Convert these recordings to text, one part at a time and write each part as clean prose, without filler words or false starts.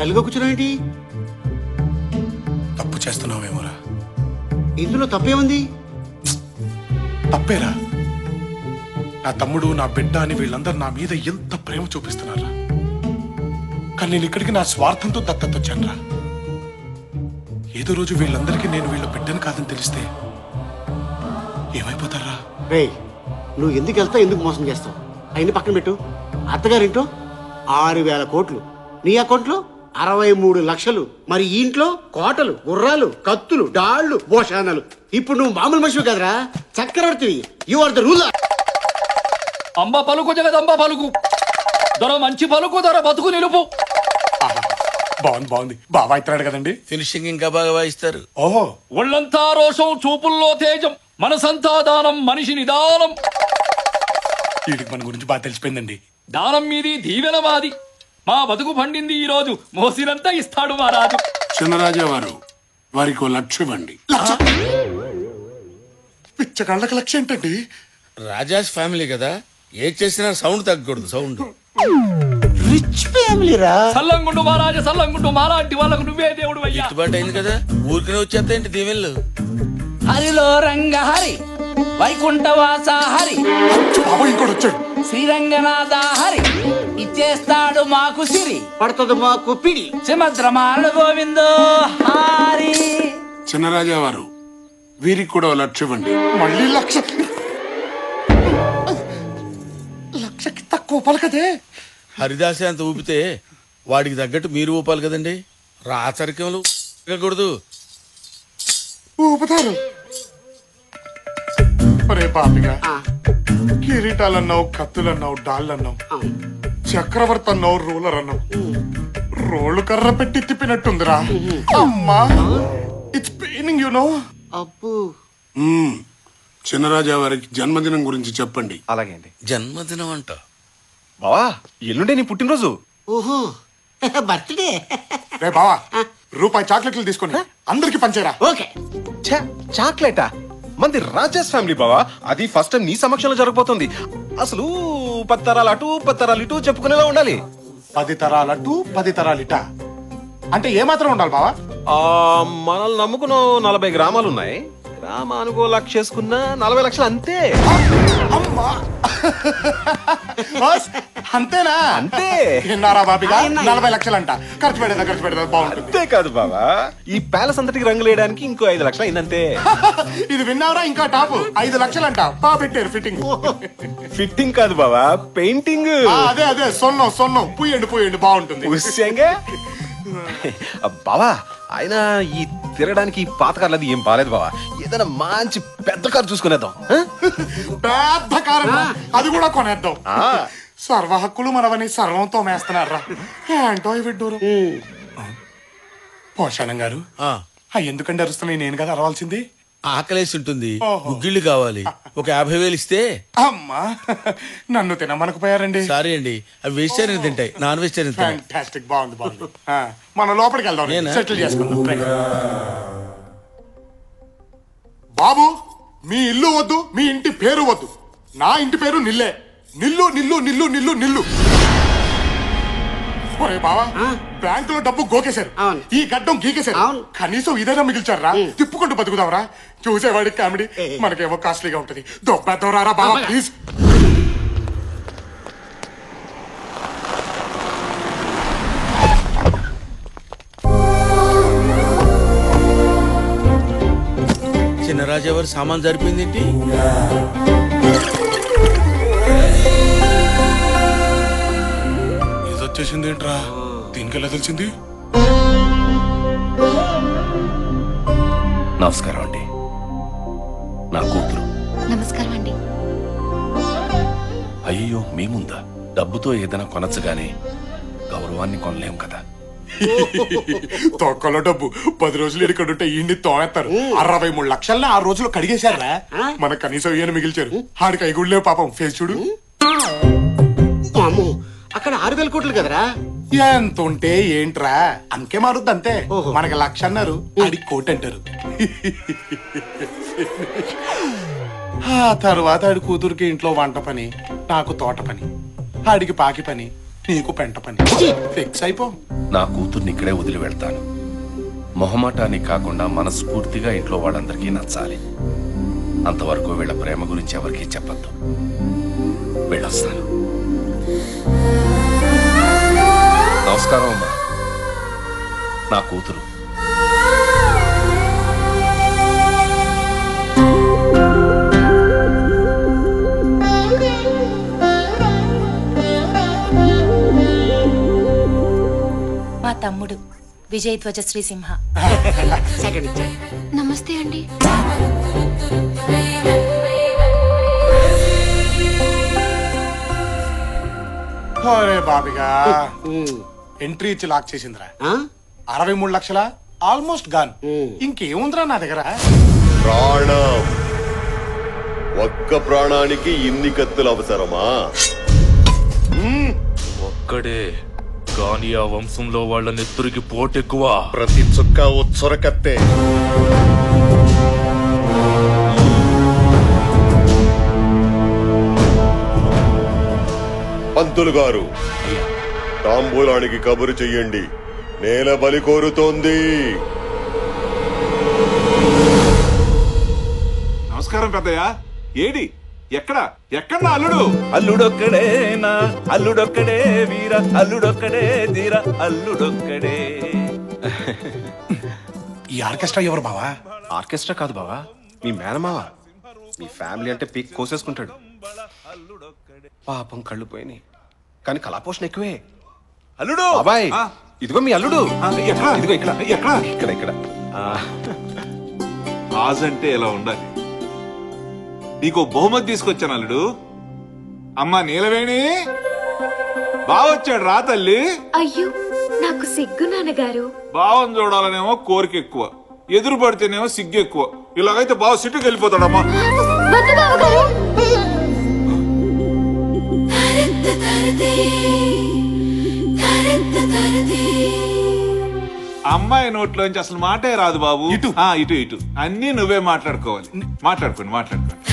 డల్గా కూర్చున్నావేంటి? తప్పు చేస్తున్నావేమోరా. ఇందులో తప్పేముంది? తప్పేరా. నా తమ్ముడు, నా బిడ్డ అని వీళ్ళందరూ నా మీద ఎంత ప్రేమ చూపిస్తున్నారా. కానీ నేను ఇక్కడికి నా స్వార్థంతో దత్తత వచ్చానురా. ఏదో రోజు వీళ్ళందరికీ నేను వీళ్ళ బిడ్డను కాదని తెలిస్తే ఏమైపోతారా? రే, నువ్వు ఎందుకు వెళ్తావు, ఎందుకు మోసం చేస్తావు? అయిన పక్కన పెట్టు. అత్తగారింట్లో 6,000 కోట్లు, నీ అకౌంట్లో 63 లక్షలు, మరి ఈ ఇంట్లో కోటలు, గుర్రాలు, కత్తులు, డాళ్లు, భోషానాలు. ఇప్పుడు నువ్వు మామూలు మనిషివి కదరా, చక్రవర్తివి. You are the ruler. Amba పలుకు జగదంబ పలుకు, దొర మంచి పలుకు, దొర బతుకు నిలుపు. బాగుంది బాగుంది. బాగా ఇస్తున్నాడు కదండి. ఫినిషింగ్ ఇంకా బాగా వాయిస్తారు. ఓహో. ఒళ్ళంతా రోషం, చూపుల్లో తేజం, మనసంతా దానం, మనిషి నిదానం. వీడికి మన గురించి బాగా తెలిసిపోయిందండి. దానం మీది, దీవెన మాది. మా బతుకు పండింది ఈ రోజు, మోసినంతా ఇస్తాడు మా రాజు. చిన్నరాజా వారు, వారికి 1,00,000 ఇవ్వండి. పిచ్చగాళ్ళకి లక్ష్యం ఏంటండి? రాజాస్ ఫ్యామిలీ కదా, ఏం చేసినా సౌండ్ తగ్గకూడదు. సౌండ్ రిచ్ ఫ్యామిలీ రా. సల్లంగుండు మా రాజా, సల్లంగుండు. మాలాంటి వాళ్ళకు నువ్వే దేవుడు అయ్యా. గిట్టుబాటు అయింది కదా, ఊరికనే వచ్చేస్తాయండి దీవెళ్ళు. హరిలో రంగ హరి, వైకుంఠవాస హరి, బాబా ఇంకోటి వచ్చాడు. శ్రీరంగనాథ హరి, ఇచ్చేస్తాడు మాకు సిరి, పడుతుంది మాకు పిడి. సుమద్రమాల గోవిందో హరి. చిన్నరాజా వారు, వీరికి కూడా 1,00,000 ఇవ్వండి. మళ్ళీ లక్షకి తక్కువ పలకదే. హరిదాసే అంత ఊపితే వాడికి తగ్గట్టు మీరు ఊపాలి కదండి. రాచరికములు కూడదు. ఊపుతారు. ఒరే పాపిగా, కిరీటాలన్నావు, కత్తులన్నావు, డాళ్ళన్నావు, చక్రవర్తి అన్నావు, రూలర్ అన్నావు. రోళ్ళు కర్ర పెట్టి తిప్పినట్టుందిరా. అమ్మా, ఇట్స్ పెయినింగ్ యు నో. అప్పు. చిన్నరాజా వారికి జన్మదినం గురించి చెప్పండి. అలాగే అండి. జన్మదినం అంట. బావా, ఎల్లుండే నీ పుట్టినరోజు. ఓహో, బర్త్డే. రే బావా, రూపాయి చాక్లెట్లు తీసుకొని అందరికి పంచేరా. ఓకే. చాక్లెటా? మంది రాజాస్ ఫ్యామిలీ బావా, అది ఫస్ట్ టైం నీ సమక్షంలో జరగబోతుంది. అసలు 10 తరాలు అటు 10 తరాలు ఇటు చెప్పుకునేలా ఉండాలి. 10 తరాలటు 10 తరాలిట అంటే ఏమాత్రం ఉండాలి బావా? మనల్ని నమ్ముకున్న 40 గ్రామాలు ఉన్నాయి. గ్రామానుకో 1,00,000 చేసుకున్న 40 లక్షలు అంతే. అమ్మా, అంతేనా? అంతే. విన్నారా బాబిగా? 40 లక్షలంట. ఖర్చు పెడదా బాగుంటుంది. అంతే కాదు బావా, ఈ ప్యాలెస్ అంతటికి రంగులు వేయడానికి ఇంకో 5 లక్షలు అయిందంతే. ఇది విన్నారా? ఇంకా టాప్ 5 లక్షలంట. బా పెట్టారు ఫిట్టింగ్. ఫిట్టింగ్ కాదు బావా, పెయింటింగ్. అదే సొన్నం పూయండి బాగుంటుంది. బావా, ఆయన ఈ తిరగడానికి పాత కార్లు అది ఏం బాలేదు బావా. ఏదైనా మంచి పెద్ద కారు చూసుకునేద్దాం. పెద్ద కారు, అది కూడా కొనేద్దాం. సర్వ హక్కులు మనవని సర్వంతో మేస్తున్నారా ఏంటో విడ్డూరు. పోషాణం గారు, ఎందుకంటే అరుస్తున్నాయి? నేను కదా అరవాల్సింది. ఆకలేసి ఉంటుంది, గుగ్గిళ్ళు కావాలి. ఒక 50,000 ఇస్తే. అమ్మా, నన్ను తినమనకపోయారండి. సారీ అండి, అవి వెజిటేరియన్ తింటాయి, నాన్ వెజిటేరియన్. ఫ్యాంటాస్టిక్, బాగుంది. మనం లోపలికి వెళ్దాం, సెటిల్ చేసుకుందాం. బాబు, మీ ఇల్లు వద్దు, మీ ఇంటి పేరు వద్దు. నా ఇంటి పేరు నిల్లే. నిల్లు. ఒరే బావా, బ్యాంకులో డబ్బు గోకేశారు, ఈ గడ్డం గీకేశారు. కనీసం ఇదేనా మిగిల్చారా? తిప్పుకుంటూ బతుకుదావరా? చూసేవాడికి కామెడీ, మనకేమో కాస్ట్లీగా ఉంటది. దొబ్బెద్దవరారా బావా ప్లీజ్. చిన్నరాజు ఎవరు సామాన్ సరిపోయింది ఏంటి? వచ్చేసింది ఏంట్రా? దీనికెలా తెలిసింది? నమస్కారం అండి, నా కూతురు. నమస్కారం అండి. అయ్యో, మీ ముందా? డబ్బుతో ఏదైనా కొనచ్చుగానే గౌరవాన్ని కొనలేం కదా. తొక్కలో డబ్బు 10 రోజులు ఇక్కడ ఈయన్ని తోనేస్తారు. 63 లక్షల్ని 6 రోజులు కడిగేశారా? మనకు కనీసం ఈయన మిగిల్చారు. ఆడికి ఐగుళ్ళే పాపం. ఫేస్ చూడు. అక్కడ 6,000 కోట్లు కదరా. ఎంత ఉంటే ఏంట్రా, అంకే మారుద్ది అంతే. మనకి 1,00,000 అన్నారు, ఆడికి 1,00,000 అంటారు. ఆ తర్వాత ఆడి కూతురికి ఇంట్లో వంట పని, నాకు తోట పని, ఆడికి పాకి పని, నీకు పెంట పని ఫిక్స్ అయిపో. నా కూతుర్ని ఇక్కడే వదిలి వెళ్తాను. మొహమాటానికి కాకుండా మనస్ఫూర్తిగా ఇంట్లో వాళ్ళందరికీ నచ్చాలి. అంతవరకు వీళ్ళ ప్రేమ గురించి ఎవరికీ చెప్పద్దు. వెళ్ళొస్తాను. నమస్కారం అమ్మా. నా కూతురు. మా తమ్ముడు విజయ్ ధ్వజ శ్రీ సింహ. నమస్తే అండి. అరే బాబిగా ఎంట్రీ ఇచ్చి లాక్ చేసిందిరా. 63 లక్షల ఆల్మోస్ట్ గాన్. ఇంకేముందిరా నా దగ్గర? ప్రాణం. ఒక్క ప్రాణానికి ఇన్ని కత్తులు అవసరమా? ఒక్కడే కానీ ఆ వంశంలో వాళ్ళ నెత్తురికి పోటెక్కువ. ప్రతి చుక్క ఉచ్చరకత్తే. పంతులు గారు, తాంబూలానికి కబురు చెయ్యండి. నేల బలి కోరుతోంది. నమస్కారం పెద్దయ్య. ఏడి ఎక్కడ ఎక్కడ నా అల్లుడు? అల్లుడొక్కడేనా అల్లుడొక్కడే వీర అల్లుడొక్కడే ధీర అల్లుడొక్కడే. ఈ ఆర్కెస్ట్రా ఎవరు బావా? ఆర్కెస్ట్రా కాదు బావా, మీ మేనమావ. మీ ఫ్యామిలీ అంటే పీక్ కోసేసుకుంటాడు. పాపం కళ్ళు పోయినాయి, కానీ కళాపోషణ ఎక్కువే. అల్లుడు బాబాయ్, ఇదిగో మీ అల్లుడు. ఎక్కడ? ఇదిగో ఇక్కడ ఎక్కడ? ఇక్కడ ఇక్కడ. ఆజంటే ఎలా ఉండాలి? నీకు బహుమతి తీసుకొచ్చాను అల్లుడు. అమ్మా నీలవేణి బావొచ్చాడు రా తల్లి. అయ్యో నాకు సిగ్గు నాన్నగారు. బావని చూడాలనేమో కోరిక ఎక్కువ, ఎదురు పడితేనేమో సిగ్గు ఎక్కువ. ఇలాగైతే బావ సిట్టుకు వెళ్ళిపోతాడమ్మా. అమ్మాయి నోట్లోంచి అసలు మాటే రాదు బాబు. ఇటు ఇటు ఇటు అన్ని నువ్వే మాట్లాడుకోవాలి. మాట్లాడుకోండి మాట్లాడుకోండి.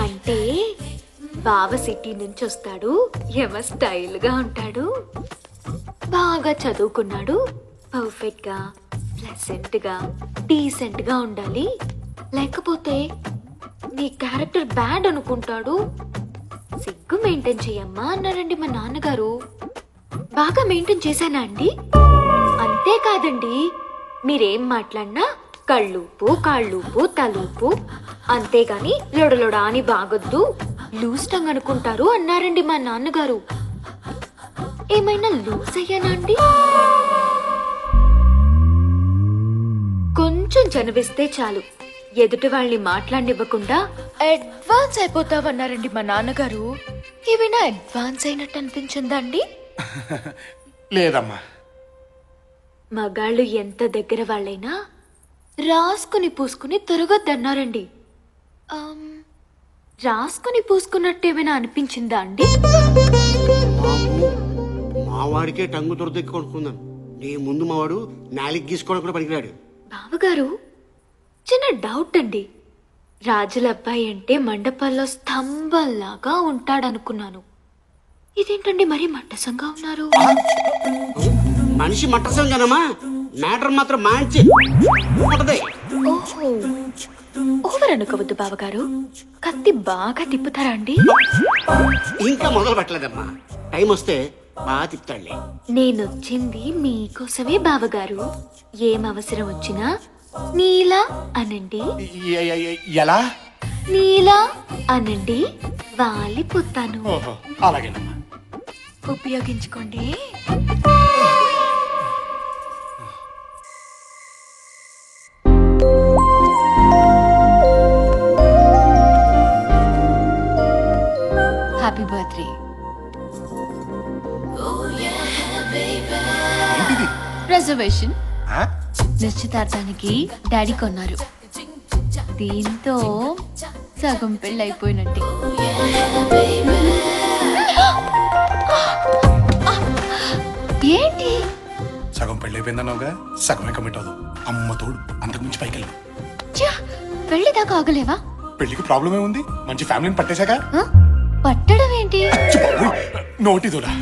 అంటే బావ సిటీ నుంచి వస్తాడు, ఎవ స్టైల్ గా ఉంటాడు, బాగా చదువుకున్నాడు, పర్ఫెక్ట్ గా ప్లెసెంట్ గా డీసెంట్ గా ఉండాలి. లేకపోతే నీ క్యారెక్టర్ బ్యాడ్ అనుకుంటాడు. సిగ్గు మెయింటైన్ చెయ్యమ్మా అన్నారండి మా నాన్నగారు. బాగా మెయింటైన్ చేశానా అండి? అంతేకాదండి, మీరేం మాట్లాడినా కళ్ళూపు కాళ్ళూపు తలూపు, అంతేగాని లొడలొడా అని బాగొద్దు, లూజ్ టంగ్ అనుకుంటారు అన్నారండి మా నాన్నగారు. ఏమైనా లూజ్ అయ్యానా అండి? కొంచెం చనివిస్తే చాలు ఎదుటి వాళ్ళని మాట్లాడినివ్వకుండా అడ్వాన్స్ అయిపోతావన్నారండి మా నాన్నగారు. ఏమైనా అడ్వాన్స్ అయినట్టు అనిపించిందా అండి? లేదమ్మా. మగాళ్ళు ఎంత దగ్గర వాళ్ళైనా రాసుకుని పూసుకుని తిరగొద్దన్నారండి. రాసుకుని పూసుకున్నట్టు ఏమైనా అనిపించిందా అండి? మావాడికే టంగు దొరదెక్కి కొనుక్కుందాం. నీ ముందు మావాడు నాలికి గీసుకోవడం కూడా పనికిరాడు. బావగారు, చిన్న డౌట్ అండి. రాజుల అబ్బాయి అంటే మండపాల్లో స్తంభంలాగా ఉంటాడనుకున్నాను. ఇదేంటండి మరీ మట్టసంగా ఉన్నారు? మనిషి మట్టసంగానమ్మా, మ్యాటర్ మాత్రం మంచి ఉంటది. ఓహో, ఓవర్ అనుకోవద్దు బావగారు. కత్తి బాగా తిప్పుతారా అండి? ఇంకా మొదలు పెట్టలేదమ్మా, టైం వస్తే బాగా తిప్పుతాడులే. నేనొచ్చింది మీకోసమే బావగారు. ఏం అవసరం వచ్చినా నీలా అనండి. ఎలా? నీలా అనండి, వాలిపోతాను. అలాగేనమ్మా. ఉపయోగించుకోండి. Happy birthday. రిజర్వేషన్ నిశ్చితార్థానికి డాడీ కొన్నారు. దీంతో సగం పెళ్ళి అయిపోయినట్టే. ఏంటి సగం పెళ్లి అయిపోయిందన్నావుగా, సగమే కమిట్ అవ్వదు. అమ్మ తోడు, అంతకుమించి పైకి వెళ్ళి పెళ్లి దాకా ఆగలేవా? పెళ్లికి ప్రాబ్లం ఏముంది? మంచి ఫ్యామిలీని పట్టేశాక. పట్టడం ఏంటి? నోటిదోడా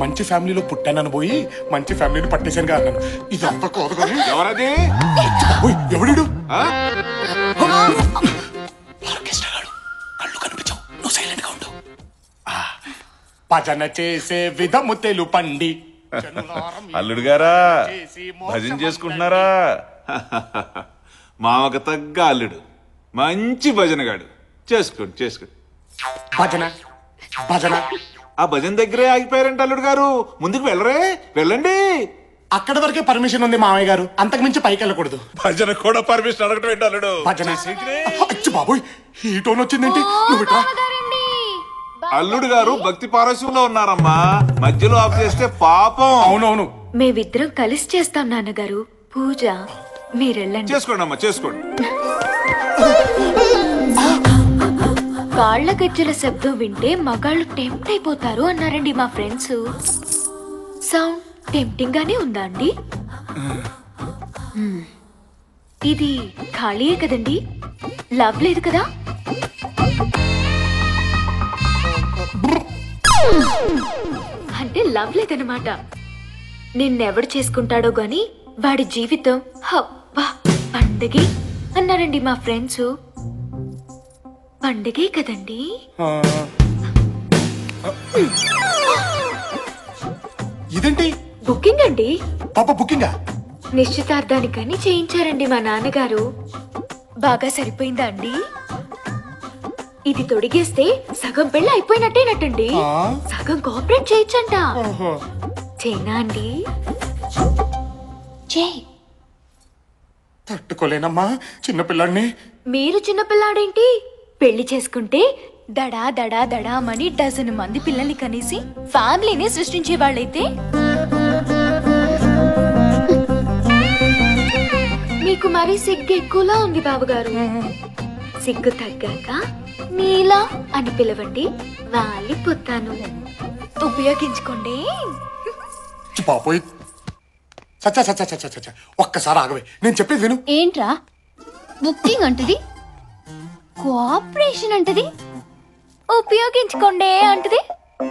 మంచి ఫ్యామిలీలో పుట్టానని పోయి మంచి ఫ్యామిలీని పట్టేశాను కాదు ఇదంతా కోదకొని ఎవరది? ఎవడు భజన చేసే విధము తెలుపండి. అల్లుడు గారా భజన చేసుకుంటున్నారా? మామకు తగ్గ అల్లుడు, మంచి భజనగాడు. చేసుకోండి చేసుకోండి. భజన భజన ఆ భజన దగ్గరే ఆగిపోయారంట అల్లుడు గారు. ముందుకు వెళ్ళరే, వెళ్ళండి. అక్కడ వరకే పర్మిషన్ ఉంది మామయ్య గారు, అంతకు మించి పైకి వెళ్ళకూడదు. భజన కూడా పర్మిషన్ అడగటం ఏంటి అల్లుడు? భజన బాబోయ్ ఈ టోన్ వచ్చిందేంటి? నువ్వు ఇట్రా. అల్లుడు గారు భక్తి పారస్యంలో ఉన్నారమ్మా, మధ్యలో ఆఫ్ చేస్తే పాపం. అవునవును, మేమిద్దరం కలిసి చేస్తాం నాన్నగారు పూజ. మీరెళ్ళండి. చేసుకోండి అమ్మా, చేసుకోండి. కాళ్ల గజ్జల శబ్దం వింటే మగాళ్ళు టెంప్ట్ అయిపోతారు అన్నారండి మా ఫ్రెండ్స్. సౌండ్ టెంప్టింగ్ గానే ఉందా అండి? ఇది ఖాళీయే కదండి, లవ్ లేదు కదా? అంటే లవ్ లేదన్నమాట. నిన్నెవడు చేసుకుంటాడో గాని వాడి జీవితం హబ్బా పండగే అన్నారండి మా ఫ్రెండ్స్. పండగే కదండి. ఇదేంటి? బుకింగ్ అండి. పాప బుకింగా? నిశ్చితార్థానికని చేయించారండి మా నాన్నగారు. బాగా సరిపోయిందా అండి? ఇది తొడిగేస్తే సగం పెళ్ళి అయిపోయినట్టేనట్టండి. సగం కోఆపరేట్ చేయొచ్చంట. చేయనా అండి? చేయి. తట్టుకోలేనమ్మా చిన్నపిల్లాడిని. మీరు చిన్నపిల్లాడేంటి? పెళ్లి చేసుకుంటే దడా దడా దడామని డజన్ మంది పిల్లల్ని కనేసి ఫ్యామిలీని సృష్టించే వాళ్ళైతే మీకు మరి సిగ్గు ఎక్కువలా ఉంది బాబుగారు. సిగ్గు తగ్గాక నీలా అని పిలవండి, వాలిపోతాను. ఉపయోగించుకోండి. బాబోయ్ సచ్చా సచ్చా సచ్చా సచ్చా ఒక్కసారి ఆగవే, నేను చెప్పేది విను. ఏంట్రా బుకింగ్ అంటది, కోఆపరేషన్ అంటది, ఉపయోగించుకోండి అంటది.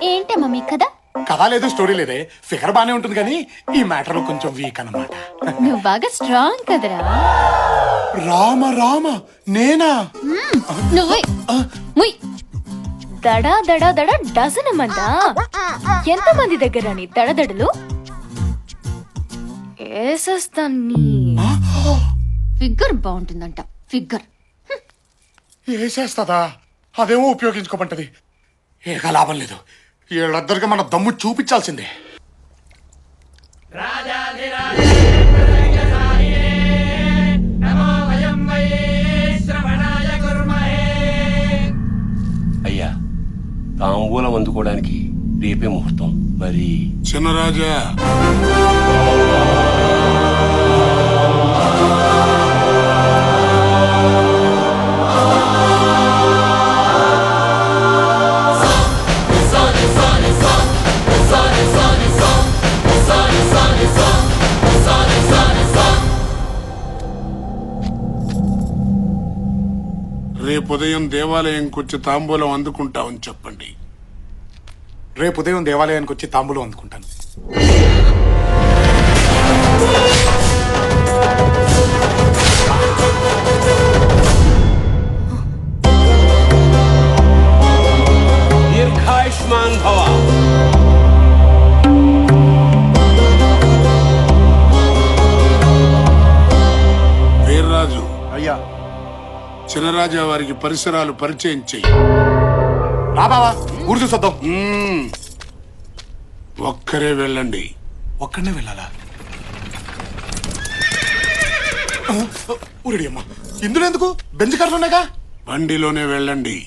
ఏంటమ్మా మీ కదా? కథ లేదు, స్టోరీ లేదే. ఫిగర్ బానే ఉంటుంది కానీ ఈ మ్యాటర్ కొంచెం వీక్ అన్నమాట. నువ్వు బాగా స్ట్రాంగ్ కదరా. రామ రామ నేనా? నువ్వు దడా దడా దడా డజన్ మందా? ఎంత మంది దగ్గర నీ దడదడలు? ఏసేస్తాన్ని. ఫిగర్ బాగుంటుందంట. ఫిగర్ ఏసేస్తదా? అదేమో ఉపయోగించుకోమంటది. ఏక లాభం లేదు. వీళ్ళిద్దరికి మన దమ్ము చూపించాల్సిందే. అయ్యా తాంబూలం అందుకోవడానికి రేపే ముహూర్తం. మరి చిన్నరాజా రేపు ఉదయం దేవాలయంకి వచ్చి తాంబూలం అందుకుంటామని చెప్పండి. రేపు ఉదయం దేవాలయానికి వచ్చి తాంబూలం అందుకుంటాను. దీర్ఘాయుష్మాన్ భవ. వీర్రాజు అయ్యా, చిన్నరాజా వారికి పరిసరాలు పరిచయం చెయ్యి. రా బావా, ఊరు చూసొద్దాం. ఒక్కరే వెళ్ళండి. ఒక్కడనే వెళ్ళాలా? ఊరిడి అమ్మా, ఇందులో ఎందుకు? బెంజ్ కార్లు ఉన్నాయిగా. బండిలోనే వెళ్ళండి.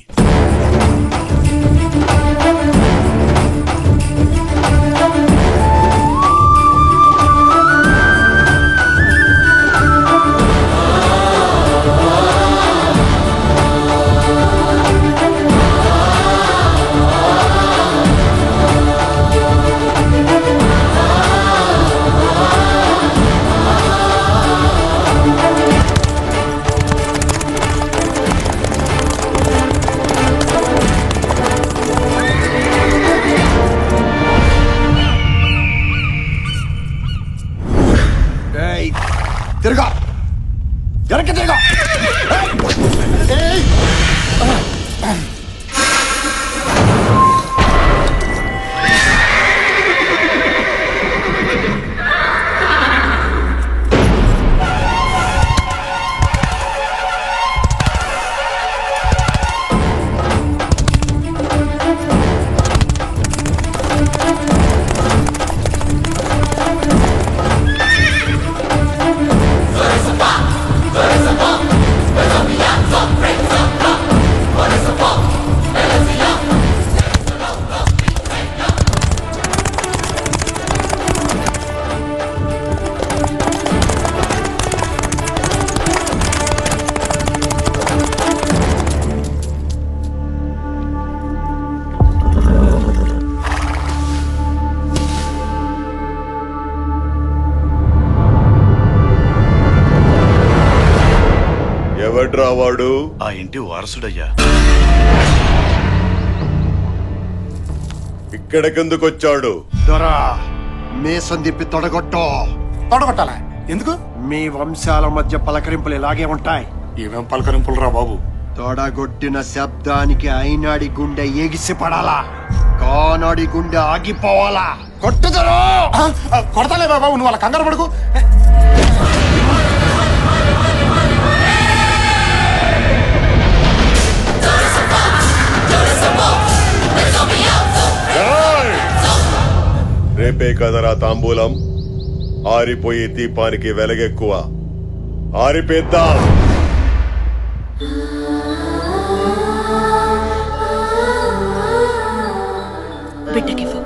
ఎవడ్రా వాడు? ఆ ఇంటి వారసుడయ్యా. ఇక్కడికెందుకు వచ్చాడు? దొరా మేసం తిప్పి తొడగొట్టాలా? ఎందుకు? మీ వంశాల మధ్య పలకరింపులు ఇలాగే ఉంటాయి. ఏమేం పలకరింపులు రా బాబు? తొడగొట్టిన శబ్దానికి అయినాడి గుండె ఎగిసి పడాలా, కానాడి గుండె ఆగిపోవాలా. కొట్టుదరా! కొడతాలే బాబు, నువ్వు వాళ్ళ కంగారు పడుకు. రేపే కదరా తాంబూలం. ఆరిపోయి దీపానికి వెలగెక్కువ. ఆరిపేద్దాం. బిడ్డకివ్వు.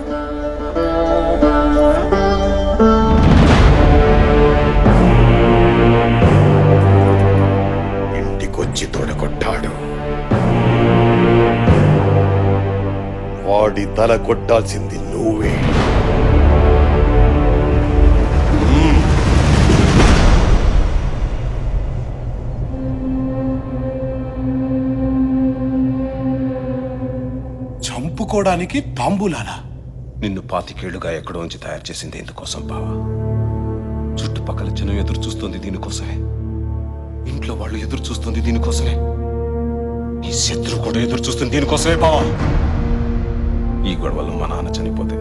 ఇంటికొచ్చి తొడగొట్టాడు. వాడి తల కొట్టాల్సింది నువ్వే. చంపుకోవడానికి తాంబూలాలా? నిన్ను 25 ఏళ్లుగా ఎక్కడో నుంచి తయారు చేసింది ఎందుకోసం బావా? చుట్టుపక్కల జనం ఎదురు చూస్తుంది దీనికోసమే. ఇంట్లో వాళ్ళు ఎదురు చూస్తుంది దీనికోసమే. నీ శత్రువు కూడా ఎదురు చూస్తుంది దీనికోసమే బావా. ఈ గొడవలో మా నాన్న చనిపోతే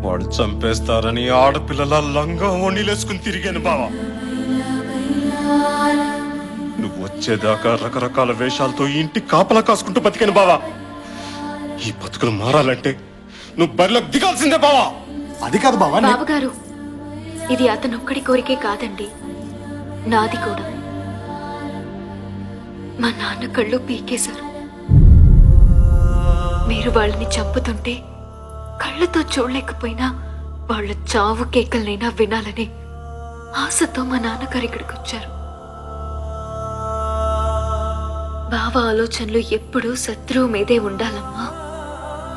వాడు చంపేస్తారని ఆడపిల్లల లంగా వండిలేసుకుని తిరిగాను బావా. నువ్వు వచ్చేదాకా రకరకాల వేషాలతో ఈ ఇంటి కాపలా కాసుకుంటూ బతికాను బావా. ఈ బతుకులు మారాలంటే నువ్వు బరిలోకి దిగాల్సిందే బావా. అది కాదు బావా. బావగారు, ఇది అతనొక్కడి కోరికే కాదండి, నాది కూడా. మా నాన్న కళ్ళు పీకేశారు. మీరు వాళ్ళని చంపుతుంటే కళ్ళతో చూడలేకపోయినా వాళ్ళ చావు కేకలనైనా వినాలని ఆశతో మా నాన్నగారు ఇక్కడికి వచ్చారు. బావ ఆలోచనలు ఎప్పుడూ శత్రువు మీదే ఉండాలమ్మా.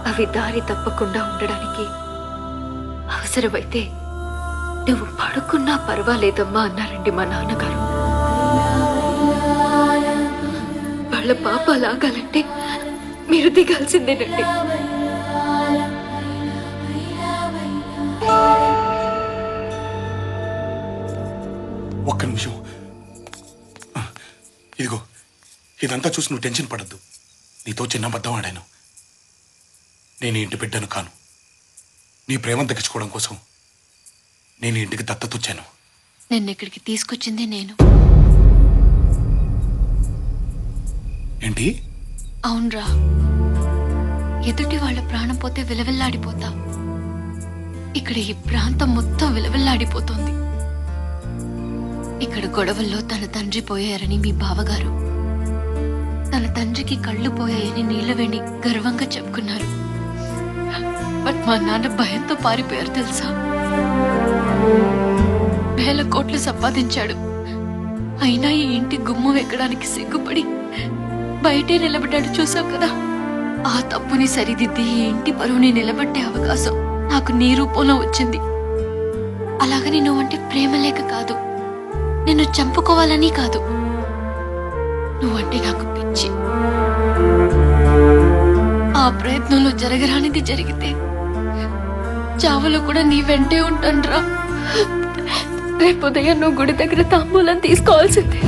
అవి దారి తప్పకుండా ఉండడానికి అవసరమైతే నువ్వు పడుకున్నా పర్వాలేదమ్మా అన్నారండి మా నాన్నగారు. వాళ్ళ పాప లాగాలంటే మీరు దిగాల్సిందేనండి. ఒక్క నిమిషం. ఇదిగో, ఇదంతా చూసి నువ్వు టెన్షన్ పడద్దు. నీతో చిన్న అబద్ధం ఆడాను. నేను ఇంటి బిడ్డను కాను. నీ ప్రేమను దక్కించుకోవడం కోసం నేను ఇంటికి దత్తతొచ్చాను. నిన్న ఇక్కడికి తీసుకొచ్చింది నేను. ఏంటి? అవునరా, ఎదుటి వాళ్ళ ప్రాణం పోతే విలవిల్లాడిపోతా. ఇక్కడ ఈ ప్రాంతం మొత్తం విలవిల్లాడిపోతుంది. ఇక్కడ గొడవల్లో తన తండ్రి పోయారని మీ బావగారు, తన తండ్రికి కళ్ళు పోయాయని నీళ్ళవేణి గర్వంగా చెప్పుకున్నారు. బట్ మా నాన్న భయంతో పారిపోయారు తెలుసా. వేల కోట్లు సంపాదించాడు. అయినా ఈ ఇంటి గుమ్మం ఎక్కడానికి సిగ్గుపడి బయటే నిలబడ్డాడు. చూసావు కదా. ఆ తప్పుని సరిదిద్ది ఈ ఇంటి పరువుని నిలబట్టే అవకాశం నాకు నీ రూపంలో వచ్చింది. అలాగని నువ్వంటే ప్రేమ లేక కాదు, నిన్ను చంపుకోవాలని కాదు, నువ్వంటే నాకు పిచ్చి. ఆ ప్రయత్నంలో జరగరానిది జరిగితే చావులో కూడా నీ వెంటే ఉంటానురా. రేపు ఉదయం నువ్వు గుడి దగ్గర తాంబూలం తీసుకోవాల్సిందే.